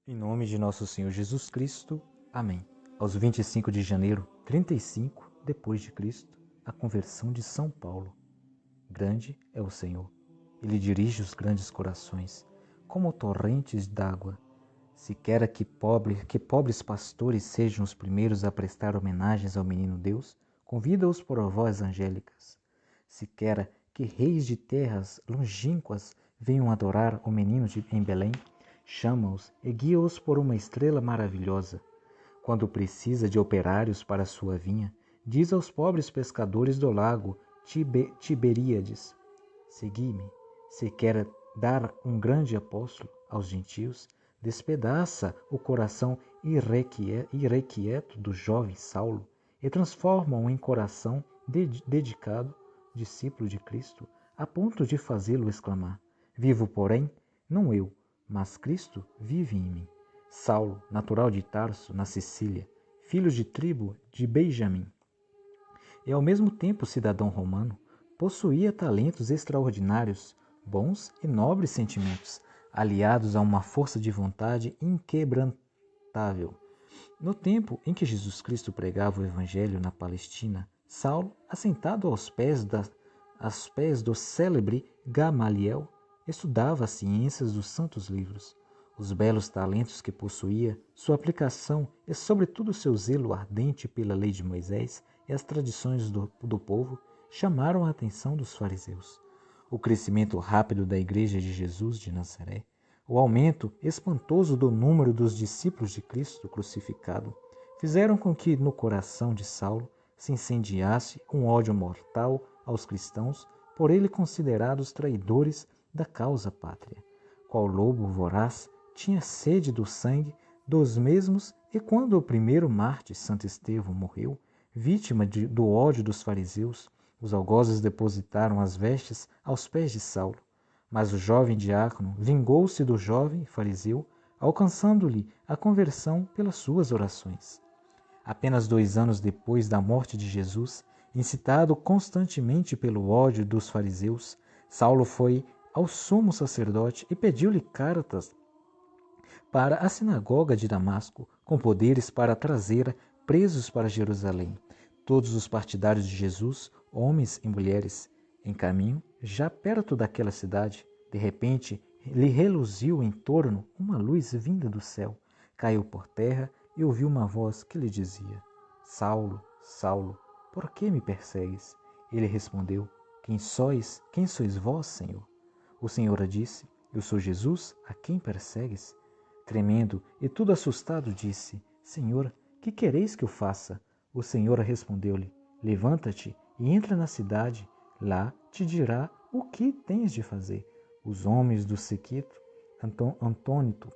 Em nome de nosso Senhor Jesus Cristo. Amém. Aos 25 de janeiro, 35 depois de Cristo, a conversão de São Paulo. Grande é o Senhor. Ele dirige os grandes corações, como torrentes d'água. Se quer que pobres pastores sejam os primeiros a prestar homenagens ao menino Deus, convida-os por voz angélicas. Se quer que reis de terras longínquas venham adorar o menino em Belém, chama-os e guia-os por uma estrela maravilhosa. Quando precisa de operários para sua vinha, diz aos pobres pescadores do lago Tiberíades: segui-me. Se quer dar um grande apóstolo aos gentios, despedaça o coração irrequieto do jovem Saulo e transforma-o em coração dedicado, discípulo de Cristo, a ponto de fazê-lo exclamar: vivo, porém, não eu, mas Cristo vive em mim. Saulo, natural de Tarso, na Sicília, filho de tribo de Benjamim, e ao mesmo tempo cidadão romano, possuía talentos extraordinários, bons e nobres sentimentos, aliados a uma força de vontade inquebrantável. No tempo em que Jesus Cristo pregava o Evangelho na Palestina, Saulo, assentado aos pés do célebre Gamaliel, estudava as ciências dos santos livros. Os belos talentos que possuía, sua aplicação e, sobretudo, seu zelo ardente pela lei de Moisés e as tradições do povo chamaram a atenção dos fariseus. O crescimento rápido da Igreja de Jesus de Nazaré, o aumento espantoso do número dos discípulos de Cristo crucificado, fizeram com que no coração de Saulo se incendiasse um ódio mortal aos cristãos, por ele considerados traidores da causa pátria. Qual lobo voraz, tinha sede do sangue dos mesmos, e quando o primeiro mártir, Santo Estevão, morreu, vítima do ódio dos fariseus, os algozes depositaram as vestes aos pés de Saulo. Mas o jovem diácono vingou-se do jovem fariseu, alcançando-lhe a conversão pelas suas orações. Apenas 2 anos depois da morte de Jesus, incitado constantemente pelo ódio dos fariseus, Saulo foi ao sumo sacerdote e pediu-lhe cartas para a sinagoga de Damasco, com poderes para trazer presos para Jerusalém todos os partidários de Jesus, homens e mulheres. Em caminho, já perto daquela cidade, de repente lhe reluziu em torno uma luz vinda do céu. Caiu por terra e ouviu uma voz que lhe dizia: Saulo, Saulo, por que me persegues? Ele respondeu: Quem sois vós, Senhor? O Senhor disse: Eu sou Jesus, a quem persegues? Tremendo e tudo assustado, disse: Senhor, que quereis que eu faça? O Senhor respondeu-lhe: Levanta-te e entra na cidade, lá te dirá o que tens de fazer. Os homens do séquito atônito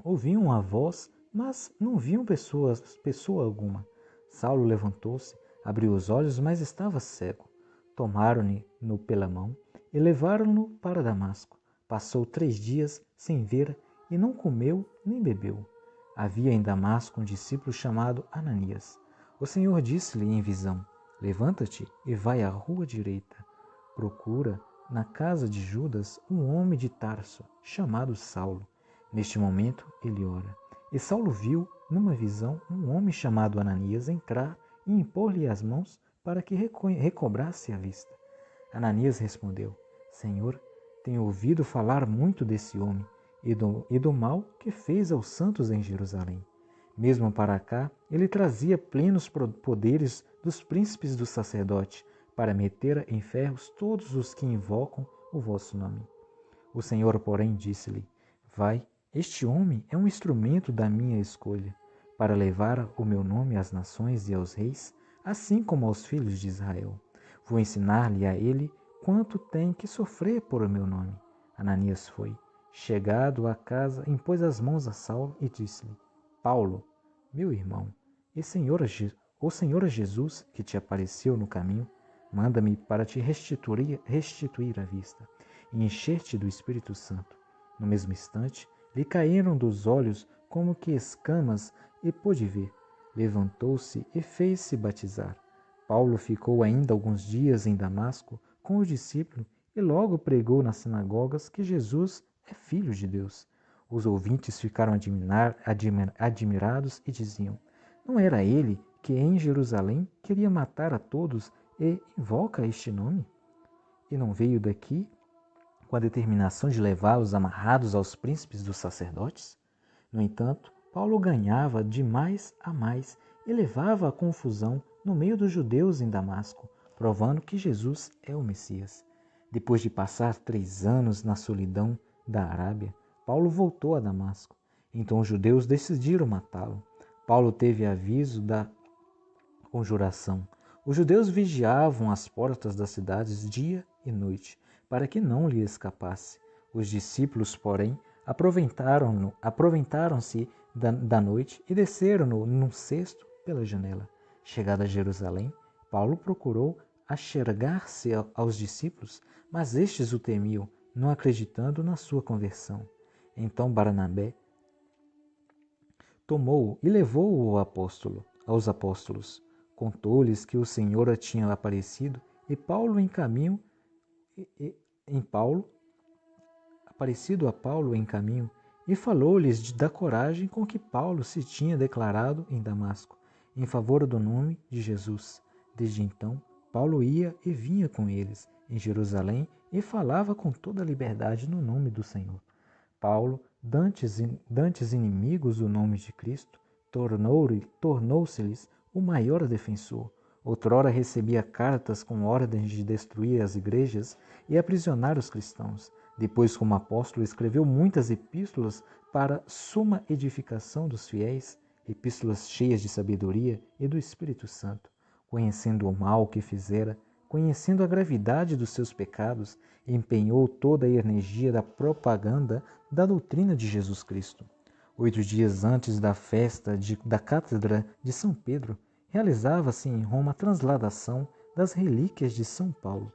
ouviam a voz, mas não viam pessoa alguma. Saulo levantou-se, abriu os olhos, mas estava cego. Tomaram-no pela mão e levaram-no para Damasco. Passou 3 dias sem ver e não comeu nem bebeu. Havia em Damasco um discípulo chamado Ananias. O Senhor disse-lhe em visão: Levanta-te e vai à rua direita. Procura, na casa de Judas, um homem de Tarso, chamado Saulo. Neste momento ele ora. E Saulo viu, numa visão, um homem chamado Ananias entrar e impor-lhe as mãos para que recobrasse a vista. Ananias respondeu: Senhor, tenho ouvido falar muito desse homem e do mal que fez aos santos em Jerusalém. Mesmo para cá, ele trazia plenos poderes dos príncipes do sacerdote, para meter em ferros todos os que invocam o vosso nome. O Senhor, porém, disse-lhe: Vai, este homem é um instrumento da minha escolha, para levar o meu nome às nações e aos reis, assim como aos filhos de Israel. Vou ensinar-lhe a ele quanto tem que sofrer por o meu nome. Ananias foi. Chegado à casa, impôs as mãos a Saulo e disse-lhe: Paulo, meu irmão, o Senhor Jesus, que te apareceu no caminho, manda-me para te restituir a vista e encher-te do Espírito Santo. No mesmo instante, lhe caíram dos olhos como que escamas e pôde ver. Levantou-se e fez-se batizar. Paulo ficou ainda alguns dias em Damasco com os discípulos e logo pregou nas sinagogas que Jesus é Filho de Deus. Os ouvintes ficaram admirados e diziam: não era ele que em Jerusalém queria matar a todos e invoca este nome? E não veio daqui com a determinação de levá-los amarrados aos príncipes dos sacerdotes? No entanto, Paulo ganhava de mais a mais e levava a confusão no meio dos judeus em Damasco, provando que Jesus é o Messias. Depois de passar 3 anos na solidão da Arábia, Paulo voltou a Damasco. Então os judeus decidiram matá-lo. Paulo teve aviso da conjuração. Os judeus vigiavam as portas das cidades dia e noite, para que não lhe escapasse. Os discípulos, porém, aproveitaram-se da noite e desceram-no num cesto pela janela. Chegado a Jerusalém, Paulo procurou achegar-se aos discípulos, mas estes o temiam, não acreditando na sua conversão. Então Barnabé tomou-o e levou-o aos apóstolos. Contou-lhes que o Senhor tinha aparecido e aparecido a Paulo em caminho, e falou-lhes da coragem com que Paulo se tinha declarado em Damasco, em favor do nome de Jesus. Desde então, Paulo ia e vinha com eles em Jerusalém e falava com toda a liberdade no nome do Senhor. Paulo, dantes inimigos do nome de Cristo, tornou-se-lhes o maior defensor. Outrora recebia cartas com ordens de destruir as igrejas e aprisionar os cristãos. Depois, como apóstolo, escreveu muitas epístolas para suma edificação dos fiéis, epístolas cheias de sabedoria e do Espírito Santo, conhecendo o mal que fizera, conhecendo a gravidade dos seus pecados, empenhou toda a energia da propaganda da doutrina de Jesus Cristo. 8 dias antes da festa da Cátedra de São Pedro, realizava-se em Roma a transladação das relíquias de São Paulo.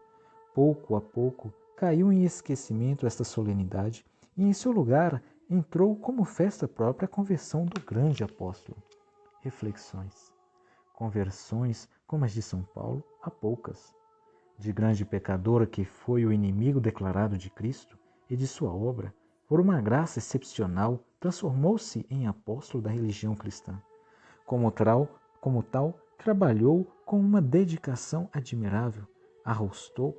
Pouco a pouco, caiu em esquecimento esta solenidade e, em seu lugar, entrou como festa própria a conversão do grande apóstolo. Reflexões. Conversões como as de São Paulo, há poucas. De grande pecador que foi o inimigo declarado de Cristo e de sua obra, por uma graça excepcional, transformou-se em apóstolo da religião cristã. Como tal, trabalhou com uma dedicação admirável, arrostou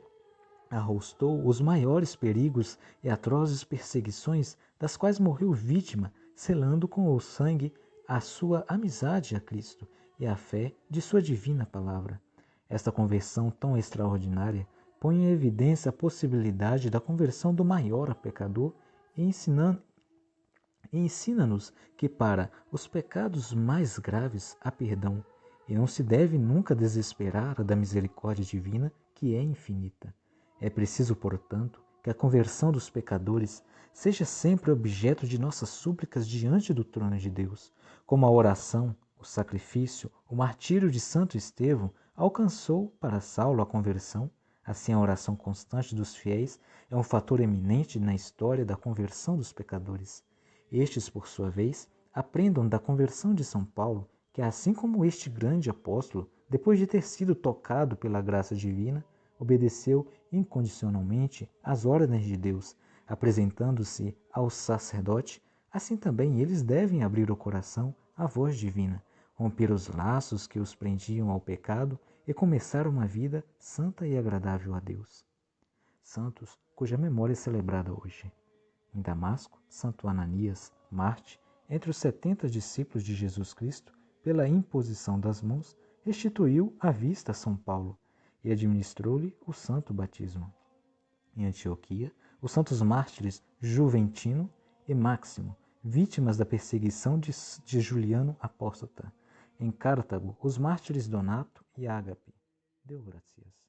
os maiores perigos e atrozes perseguições das quais morreu vítima, selando com o sangue a sua amizade a Cristo e a fé de sua divina palavra. Esta conversão tão extraordinária põe em evidência a possibilidade da conversão do maior pecador e ensina-nos que para os pecados mais graves há perdão, e não se deve nunca desesperar da misericórdia divina, que é infinita. É preciso, portanto, que a conversão dos pecadores seja sempre objeto de nossas súplicas diante do trono de Deus, como a oração, o sacrifício, o martírio de Santo Estevão alcançou para Saulo a conversão. Assim, a oração constante dos fiéis é um fator eminente na história da conversão dos pecadores. Estes, por sua vez, aprendam da conversão de São Paulo, que assim como este grande apóstolo, depois de ter sido tocado pela graça divina, obedeceu incondicionalmente às ordens de Deus, apresentando-se ao sacerdote, assim também eles devem abrir o coração à voz divina, romper os laços que os prendiam ao pecado e começar uma vida santa e agradável a Deus. Santos cuja memória é celebrada hoje. Em Damasco, Santo Ananias, Marte, entre os 70 discípulos de Jesus Cristo, pela imposição das mãos, restituiu a vista a São Paulo e administrou-lhe o santo batismo. Em Antioquia, os santos mártires Juventino e Máximo, vítimas da perseguição de Juliano Apóstata. Em Cartago, os mártires Donato e Ágape. Deu graças.